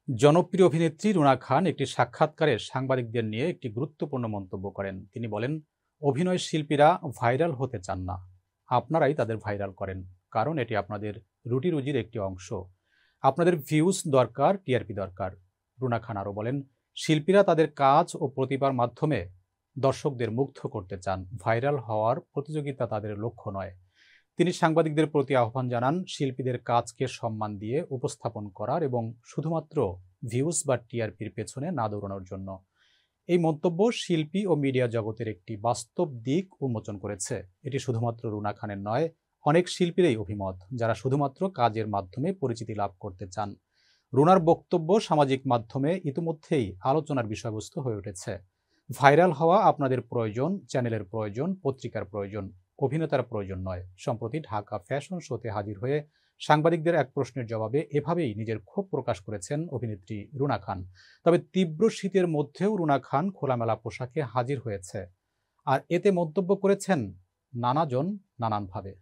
জনপ্রিয় অভিনেত্রী রুনা খান একটি সাক্ষাৎকারে সাংবাদিকদের নিয়ে একটি গুরুত্বপূর্ণ মন্তব্য করেন। তিনি বলেন, অভিনয় শিল্পীরা ভাইরাল হতে চান না, আপনারাই তাদের ভাইরাল করেন, কারণ এটি আপনাদের রুটি রুজির একটি অংশ। আপনাদের ভিউজ দরকার, টিআরপি দরকার। রুনা খান আরও বলেন, শিল্পীরা তাদের কাজ ও প্রতিভার মাধ্যমে দর্শকদের মুগ্ধ করতে চান, ভাইরাল হওয়ার প্রতিযোগিতা তাদের লক্ষ্য নয়। তিনি সাংবাদিকদের প্রতি আহ্বান জানান শিল্পীদের কাজকে সম্মান দিয়ে উপস্থাপন করার এবং শুধুমাত্র ভিউজ বা টিআরপির পেছনে না দৌড়ানোর জন্য। এই মন্তব্য শিল্পী ও মিডিয়া জগতের একটি বাস্তব দিক উন্মোচন করেছে। এটি শুধুমাত্র রুনা খানের নয়, অনেক শিল্পীরই অভিমত, যারা শুধুমাত্র কাজের মাধ্যমে পরিচিতি লাভ করতে চান। রুনার বক্তব্য সামাজিক মাধ্যমে ইতিমধ্যেই আলোচনার বিষয়বস্তু হয়ে উঠেছে। ভাইরাল হওয়া আপনাদের প্রয়োজন, চ্যানেলের প্রয়োজন, পত্রিকার প্রয়োজন, অভিনেতার প্রয়োজন নয়। সম্প্রতি ঢাকা ফ্যাশন শোতে হাজির হয়ে সাংবাদিকদের এক প্রশ্নের জবাবে এভাবেই নিজের ক্ষোভ প্রকাশ করেছেন অভিনেত্রী রুনা খান। তবে তীব্র শীতের মধ্যেও রুনা খান খোলামেলা পোশাকে হাজির হয়েছে, আর এতে মন্তব্য করেছেন নানাজন নানানভাবে।